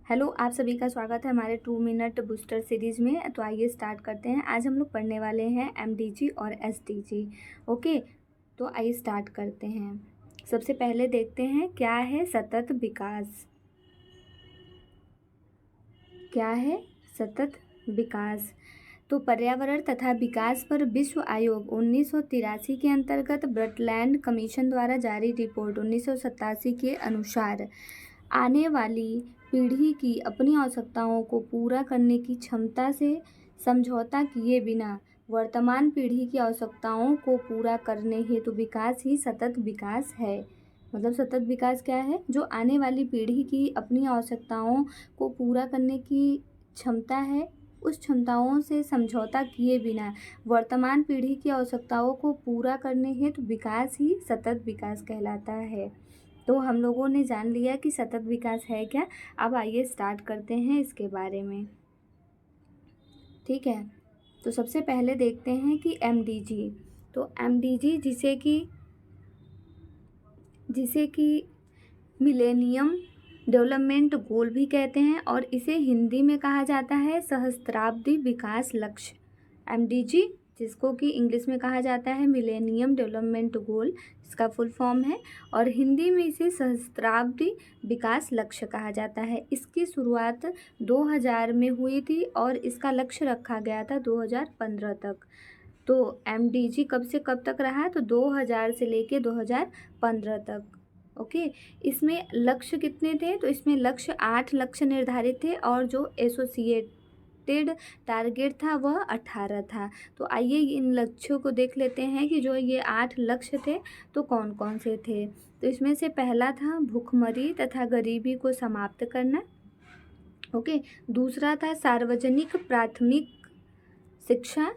Hello, आप सभी का स्वागत है हमारे 2 मिनट बूस्टर सीरीज़ में। तो आइए स्टार्ट करते हैं। आज हम लोग पढ़ने वाले हैं एमडीजी और एसडीजी। ओके, तो आइए स्टार्ट करते हैं। सबसे पहले देखते हैं क्या है सतत विकास। क्या है सतत विकास? तो पर्यावरण तथा विकास पर विश्व आयोग 1983 के अंतर्गत ब्रटलैंड कमीशन द्वारा जारी रिपोर्ट 1987 के अनुसार आने वाली पीढ़ी की अपनी आवश्यकताओं को पूरा करने की क्षमता से समझौता किए बिना वर्तमान पीढ़ी की आवश्यकताओं को पूरा करने हेतु विकास ही सतत विकास है। मतलब सतत विकास क्या है? जो आने वाली पीढ़ी की अपनी आवश्यकताओं को पूरा करने की क्षमता है, उस क्षमताओं से समझौता किए बिना वर्तमान पीढ़ी की आवश्यकताओं को पूरा करने हेतु विकास ही सतत विकास कहलाता है। तो हम लोगों ने जान लिया कि सतत विकास है क्या। अब आइए स्टार्ट करते हैं इसके बारे में। ठीक है, तो सबसे पहले देखते हैं कि एमडीजी। तो एमडीजी जिसे कि मिलेनियम डेवलपमेंट गोल भी कहते हैं और इसे हिंदी में कहा जाता है सहस्त्राब्दी विकास लक्ष्य। एमडीजी जिसको कि इंग्लिश में कहा जाता है मिलेनियम डेवलपमेंट गोल, इसका फुल फॉर्म है, और हिंदी में इसे सहस्त्राब्दी विकास लक्ष्य कहा जाता है। इसकी शुरुआत 2000 में हुई थी और इसका लक्ष्य रखा गया था 2015 तक। तो एमडीजी कब से कब तक रहा? तो 2000 से लेके 2015 तक। ओके, इसमें लक्ष्य कितने थे? तो इसमें लक्ष्य 8 लक्ष्य निर्धारित थे और जो एसोसिएटेड टारगेट था वह 18 था। तो आइए इन लक्ष्यों को देख लेते हैं कि जो ये 8 लक्ष्य थे तो कौन कौन से थे। तो इसमें से पहला था भूखमरी तथा गरीबी को समाप्त करना। ओके, दूसरा था सार्वजनिक प्राथमिक शिक्षा।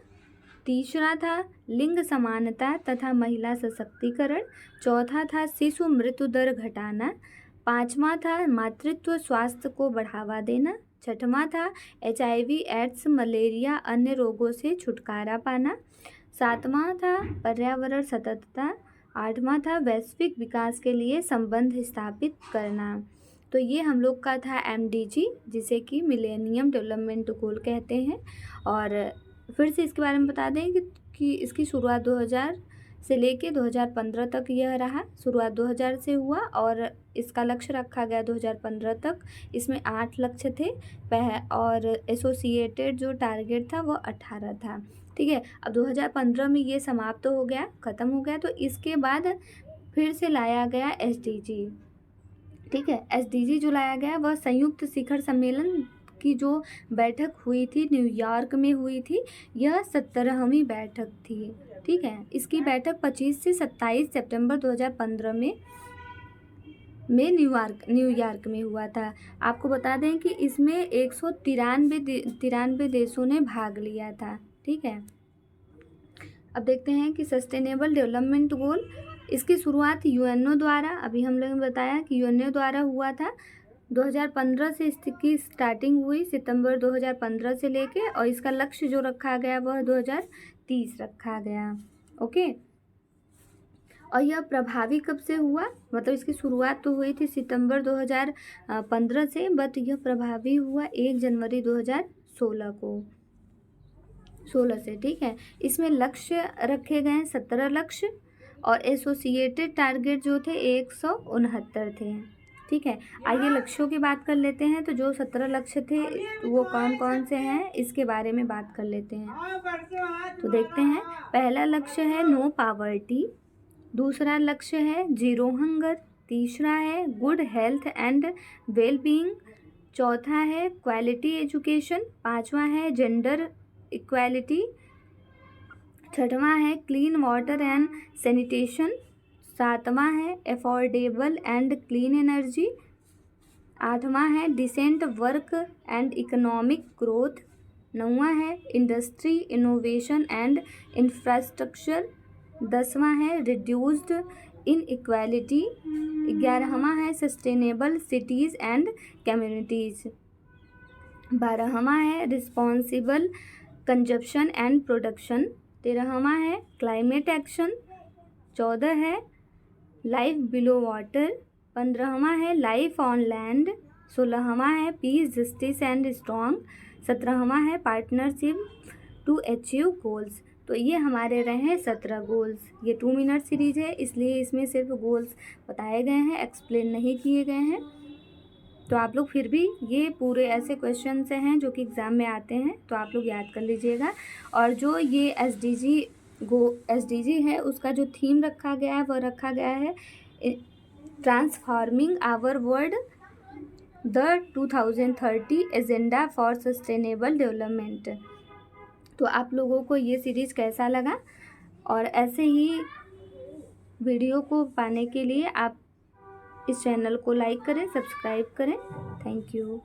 तीसरा था लिंग समानता तथा महिला सशक्तिकरण। चौथा था शिशु मृत्यु दर घटाना। पांचवा था मातृत्व स्वास्थ्य को बढ़ावा देना। छठवां था HIV एड्स मलेरिया अन्य रोगों से छुटकारा पाना। सातवां था पर्यावरण सततता। आठवां था वैश्विक विकास के लिए संबंध स्थापित करना। तो ये हम लोग का था एमडीजी जिसे कि मिलेनियम डेवलपमेंट गोल कहते हैं। और फिर से इसके बारे में बता दें कि इसकी शुरुआत 2000 से लेके 2015 तक यह रहा। शुरुआत 2000 से हुआ और इसका लक्ष्य रखा गया 2015 तक। इसमें 8 लक्ष्य थे और एसोसिएटेड जो टारगेट था वो 18 था। ठीक है, अब 2015 में ये समाप्त हो गया, ख़त्म हो गया। तो इसके बाद फिर से लाया गया एसडीजी। ठीक है, एसडीजी जो लाया गया वह संयुक्त शिखर सम्मेलन की जो बैठक हुई थी न्यूयॉर्क में हुई थी, यह 17वीं बैठक थी। ठीक है, इसकी बैठक 25 से 27 सितंबर 2015 में न्यूयॉर्क में हुआ था। आपको बता दें कि इसमें 193 देशों ने भाग लिया था। ठीक है, अब देखते हैं कि सस्टेनेबल डेवलपमेंट गोल, इसकी शुरुआत यूएनओ द्वारा, अभी हम लोगों ने बताया कि यूएनओ द्वारा हुआ था। 2015 से इसकी स्टार्टिंग हुई, सितंबर 2015 से लेके, और इसका लक्ष्य जो रखा गया वह 2030 रखा गया। ओके, और यह प्रभावी कब से हुआ? मतलब इसकी शुरुआत तो हुई थी सितंबर 2015 से, बट यह प्रभावी हुआ 1 जनवरी 2016 को, 16 से। ठीक है, इसमें लक्ष्य रखे गए 17 लक्ष्य और एसोसिएटेड टारगेट जो थे 169 थे। ठीक है, आइए लक्ष्यों की बात कर लेते हैं। तो जो 17 लक्ष्य थे वो कौन कौन से हैं इसके बारे में बात कर लेते हैं। तो देखते हैं, पहला लक्ष्य है नो पावर्टी। दूसरा लक्ष्य है जीरो हंगर। तीसरा है good health and well being. चौथा है क्वालिटी एजुकेशन। पांचवा है जेंडर इक्वालिटी। छठवां है क्लीन वाटर एंड सैनिटेशन। सातवां है अफोर्डेबल एंड क्लीन एनर्जी। आठवां है decent work and economic growth. नौवां है इंडस्ट्री इनोवेशन एंड इंफ्रास्ट्रक्चर। 10वां है रिड्यूस्ड इनइक्वालिटी। 11वां है सस्टेनेबल सिटीज़ एंड कम्युनिटीज़। 12वां है रिस्पॉन्सिबल कंजप्शन एंड प्रोडक्शन। 13वां है क्लाइमेट एक्शन। 14 है लाइफ बिलो वाटर। 15वां है लाइफ ऑन लैंड। 16वां है पीस, जस्टिस एंड स्ट्रॉन्ग। 17वां है पार्टनरशिप टू अचीव गोल्स। तो ये हमारे रहे हैं 17 गोल्स। ये 2 मिनट सीरीज है, इसलिए इसमें सिर्फ गोल्स बताए गए हैं, एक्सप्लेन नहीं किए गए हैं। तो आप लोग फिर भी ये पूरे ऐसे क्वेश्चन से हैं जो कि एग्ज़ाम में आते हैं, तो आप लोग याद कर लीजिएगा। और जो ये SDG है, उसका जो थीम रखा गया है वह रखा गया है transforming our world the 2030 agenda for sustainable development. तो आप लोगों को ये सीरीज़ कैसा लगा, और ऐसे ही वीडियो को पाने के लिए आप इस चैनल को लाइक करें, सब्सक्राइब करें। Thank you.